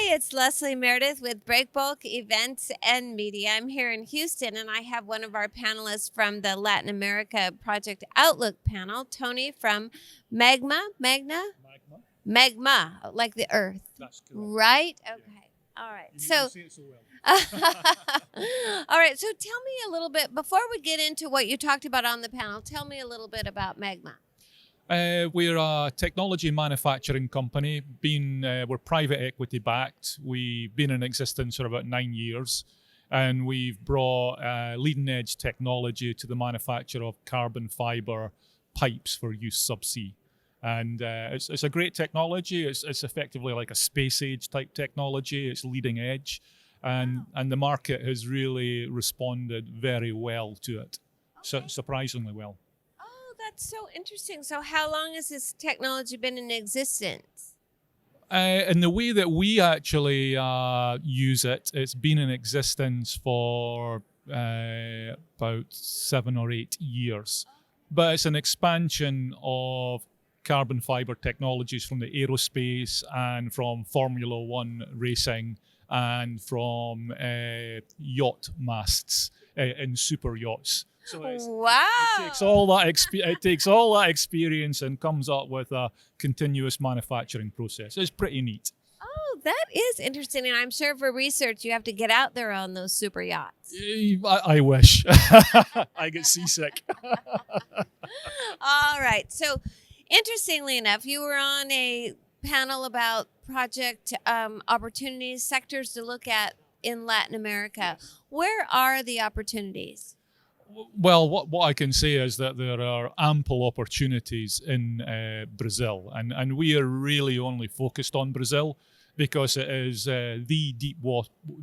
it's Leslie Meredith with Breakbulk Events and Media. I'm here in Houston, and I have one of our panelists from the Latin America Project Outlook panel, Tony from Magma. Magma, like the Earth. That's correct. Right? Okay. Yeah. All right. You So, say it so well. all right. So tell me a little bit, before we get into what you talked about on the panel, tell me a little bit about Magma. We're a technology manufacturing company. We're private equity backed. We've been in existence for about 9 years, and we've brought leading edge technology to the manufacture of carbon fiber pipes for use subsea. And it's a great technology. It's effectively like a space age type technology. It's leading edge, and the market has really responded very well to it, surprisingly well. That's so interesting. So how long has this technology been in existence? In the way that we actually use it, it's been in existence for about 7 or 8 years. But it's an expansion of carbon fiber technologies from the aerospace and from Formula One racing and from yacht masts in super yachts. So wow! It takes all that experience and comes up with a continuous manufacturing process. It's pretty neat. Oh, that is interesting, and I'm sure for research you have to get out there on those super yachts. I wish. I get seasick. All right. So, interestingly enough, you were on a panel about project opportunities, sectors to look at in Latin America. Where are the opportunities? Well, what I can say is that there are ample opportunities in Brazil, and we are really only focused on Brazil because it is the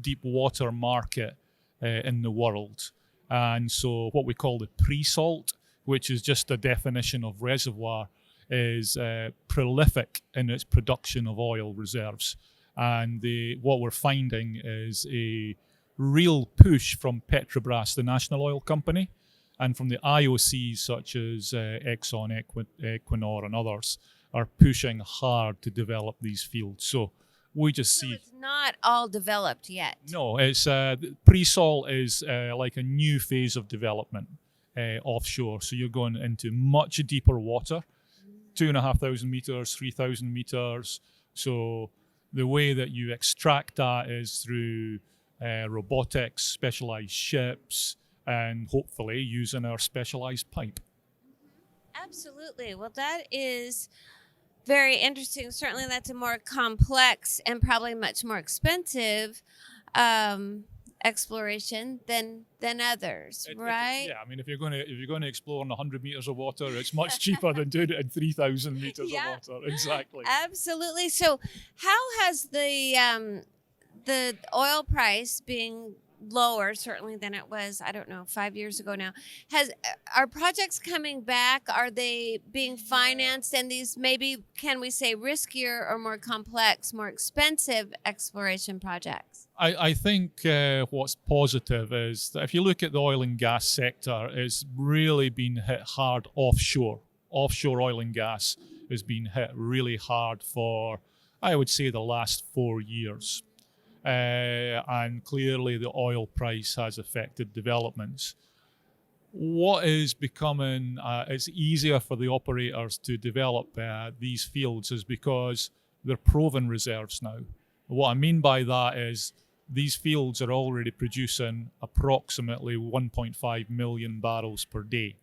deep water market in the world. And so what we call the pre-salt, which is just a definition of reservoir, is prolific in its production of oil reserves. And what we're finding is a real push from Petrobras, the national oil company, and from the IOCs such as Exxon, Equinor, and others are pushing hard to develop these fields. So we just see it's not all developed yet. No, it's pre-salt is like a new phase of development offshore. So you're going into much deeper water, 2,500 meters, 3,000 meters. So the way that you extract that is through robotics, specialized ships, and hopefully using our specialized pipe. Absolutely. Well, that is very interesting. Certainly that's a more complex and probably much more expensive exploration than others, right? Yeah, I mean, if you're going to explore in 100 meters of water, it's much cheaper than doing it in 3,000 meters of water. Exactly. Absolutely. So, how has the oil price being lower certainly than it was, I don't know, 5 years ago now, are projects coming back? Are they being financed? And these maybe, can we say, riskier or more complex, more expensive exploration projects? I think what's positive is that if you look at the oil and gas sector, it's really been hit hard offshore. Offshore oil and gas has been hit really hard for, I would say, the last 4 years. And clearly the oil price has affected developments. What is becoming, it's easier for the operators to develop these fields is because they're proven reserves now. What I mean by that is these fields are already producing approximately 1.5 million barrels per day.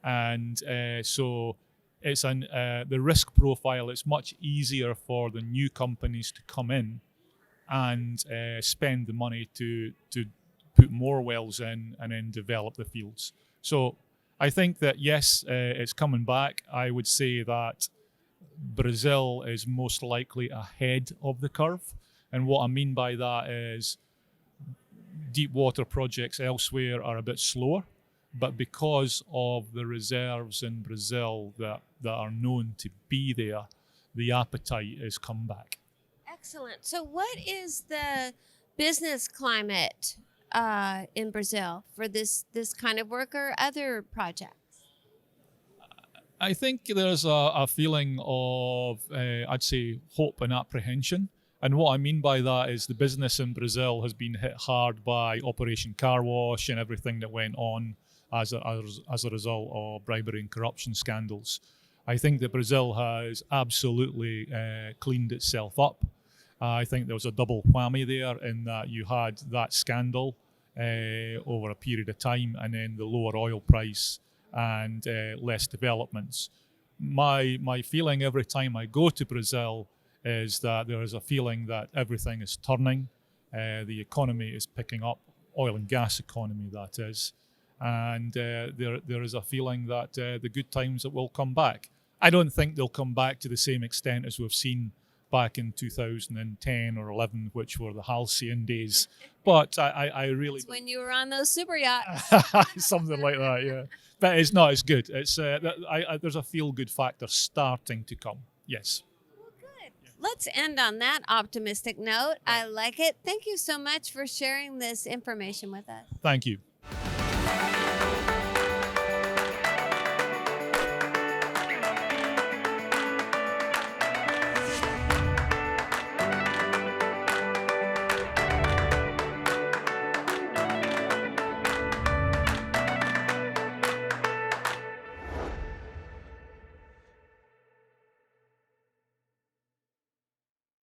And so it's the risk profile, it's much easier for the new companies to come in and spend the money to put more wells in and then develop the fields. So I think that, yes, it's coming back. I would say that Brazil is most likely ahead of the curve. And what I mean by that is deep water projects elsewhere are a bit slower, but because of the reserves in Brazil that are known to be there, the appetite has come back. Excellent. So what is the business climate in Brazil for this kind of work or other projects? I think there's a feeling of, I'd say, hope and apprehension. And what I mean by that is the business in Brazil has been hit hard by Operation Car Wash and everything that went on as a result of bribery and corruption scandals. I think that Brazil has absolutely cleaned itself up. I think there was a double whammy there in that you had that scandal over a period of time, and then the lower oil price and less developments. My feeling every time I go to Brazil is that there is a feeling that everything is turning. The economy is picking up, oil and gas economy that is, and there is a feeling that the good times will come back. I don't think they'll come back to the same extent as we've seen back in 2010 or 11, which were the halcyon days. But I really... It's when you were on those super yachts. Something like that, yeah. But it's not as good. It's there's a feel-good factor starting to come, yes. Well, good. Let's end on that optimistic note. I like it. Thank you so much for sharing this information with us. Thank you.